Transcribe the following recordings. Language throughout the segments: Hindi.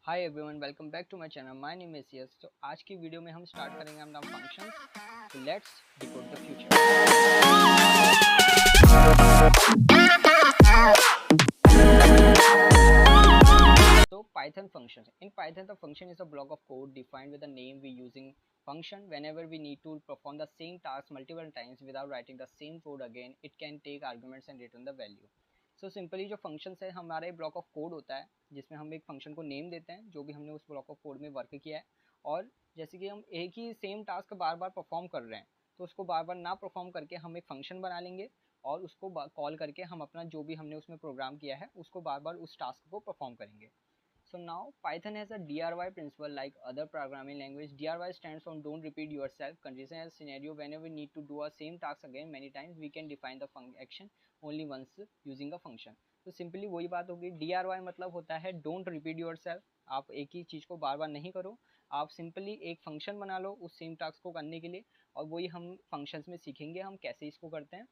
Hi everyone, welcome back to my channel. My name is yes. तो आज की वीडियो में हम स्टार्ट करेंगे अपना फंक्शंस। तो let's decode the future. So Python functions. In Python, the function is a block of code defined with a name we using function. Whenever we need to perform the same task multiple times without writing the same code again, it can take arguments and return the value. So simply जो फंक्शंस है हमारे ब्लॉक ऑफ कोड होता है जिसमें हम एक फंक्शन को नेम देते हैं जो भी हमने उस ब्लॉक ऑफ कोड में वर्क किया है। और जैसे कि हम एक ही सेम टास्क बार बार परफॉर्म कर रहे हैं तो उसको बार बार ना परफॉर्म करके हम एक फंक्शन बना लेंगे और उसको कॉल करके हम अपना जो भी हमने उसमें प्रोग्राम किया है उसको बार बार उस टास्क को परफॉर्म करेंगे। So now Python has a DRY principle like other programming language. DRY stands for don't repeat yourself. Condition as scenario whenever we need to do a same task again many times we can define the action only once using a function. तो सिंपली वही बात होगी। DRY मतलब होता है डोंट रिपीट योर सेल्फ। आप एक ही चीज़ को बार बार नहीं करो, आप सिंपली एक फंक्शन बना लो उस सेम टास्क को करने के लिए। और वही हम फंक्शंस में सीखेंगे हम कैसे इसको करते हैं।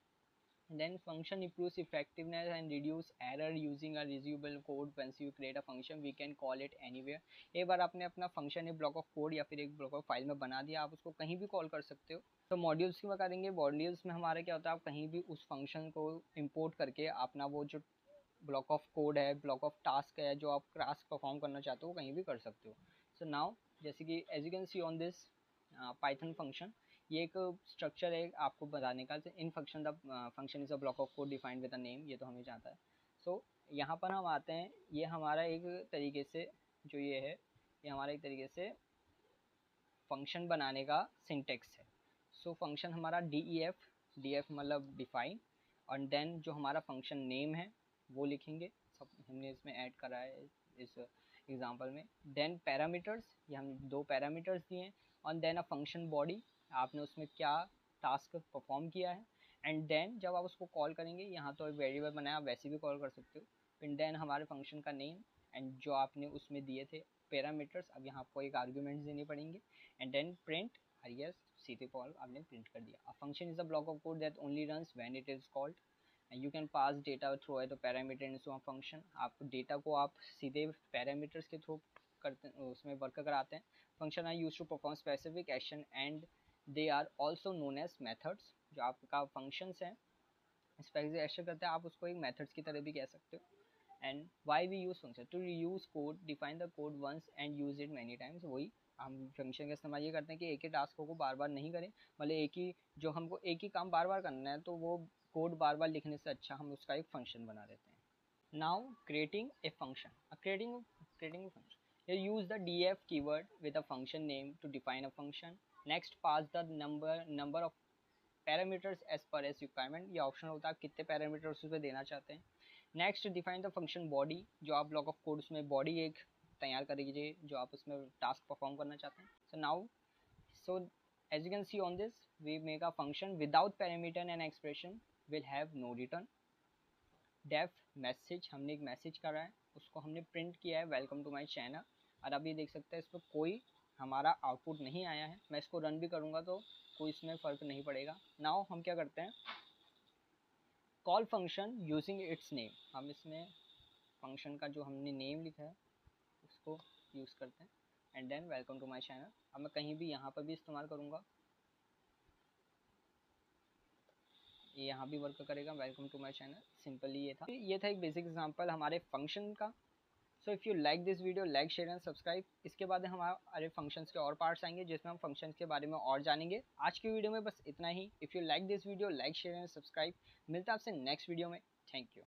Then function improves effectiveness and reduce error using a reusable code. Once you create a function, we can call it anywhere. एक बार आपने अपना फंक्शन एक ब्लॉक ऑफ कोड या फिर एक ब्लॉक ऑफ फाइल में बना दिया, आप उसको कहीं भी कॉल कर सकते हो। तो मॉड्यूल्स की बात करेंगे। मॉड्यूल्स में हमारा क्या होता है, आप कहीं भी उस फंक्शन को इम्पोर्ट करके अपना वो जो ब्लॉक ऑफ कोड है, ब्लॉक ऑफ टास्क है, जो आप टास्क परफॉर्म करना चाहते हो कहीं भी कर सकते हो। सो नाउ जैसे कि as you can see on this Python function, ये एक स्ट्रक्चर है आपको बताने का। In function the function is a block of code defined with a name, ये तो हमें जानता है। सो यहाँ पर हम आते हैं, ये हमारा एक तरीके से जो ये है ये हमारा एक तरीके से फंक्शन बनाने का सिंटेक्स है। सो फंक्शन हमारा डी एफ मतलब डिफाइन, और देन जो हमारा फंक्शन नेम है वो लिखेंगे, सब हमने इसमें ऐड करा है इस एग्जांपल में। देन पैरामीटर्स, ये हम दो पैरामीटर्स दिए हैं। और देन अ फंक्शन बॉडी, आपने उसमें क्या टास्क परफॉर्म किया है। एंड देन जब आप उसको कॉल करेंगे, यहाँ तो एक वेरिएबल बनाया, आप वैसे भी कॉल कर सकते हो। फिर देन हमारे फंक्शन का नेम एंड जो आपने उसमें दिए थे पैरामीटर्स, अब यहाँ आपको एक आर्ग्यूमेंट्स देनी पड़ेंगे। एंड देन प्रिंट yes सीधे कॉल आपने प्रिंट कर दिया। A function is a block of code that only runs when it is called and you can pass data through the parameter into a function. आप डेटा को आप सीधे पैरामीटर्स के थ्रू करते उसमें वर्क कराते हैं। Function are used to perform specific action and they are also known as methods. जो आपका फंक्शंस हैं स्पेसिफिक एक्शन करते हैं, आप उसको एक मेथड्स की तरह भी कह सकते हो। And why we use function to use code, define the code once and use it many times. वही हम फंक्शन का इस्तेमाल ये करते हैं कि एक ही टास्क को बार बार नहीं करें, मतलब एक ही जो हमको एक ही काम बार बार करना है तो वो कोड बार बार लिखने से अच्छा हम उसका एक फंक्शन बना देते हैं। Now creating a function, creating a function. You use the df keyword with a function name to define a function. Next pass the number of parameters as per as requirement, ये ऑप्शन होता है आप कितने पैरामीटर्स उसमें देना चाहते हैं। Next define the function body, जो आप ब्लॉक ऑफ कोड उसमें बॉडी एक तैयार करेंगे जो आप उसमें टास्क परफॉर्म करना चाहते हैं। So now so as you can see on this we make a function without parameter and expression will have no return. Def message, हमने एक मैसेज करा है उसको हमने प्रिंट किया है वेलकम टू माई चैनल। और अब ये देख सकते हैं इस पर कोई हमारा आउटपुट नहीं आया है। मैं इसको रन भी करूँगा तो कोई इसमें फ़र्क नहीं पड़ेगा। नाउ हम क्या करते हैं, call function using its name. हम इसमें फंक्शन का जो हमने नेम लिखा है उसको यूज़ करते हैं। And then welcome to my channel, अब मैं कहीं भी यहाँ पर भी इस्तेमाल करूँगा, ये यहाँ भी वर्क करेगा welcome to my channel. Simply ये था एक बेसिक एग्जांपल हमारे फंक्शन का। So if you like this video, like share and subscribe. इसके बाद हमारे फंक्शंस के और पार्ट्स आएंगे जिसमें हम फंक्शंस के बारे में और जानेंगे। आज की वीडियो में बस इतना ही। If you like this video, like share and subscribe. मिलता है आपसे नेक्स्ट वीडियो में। Thank you.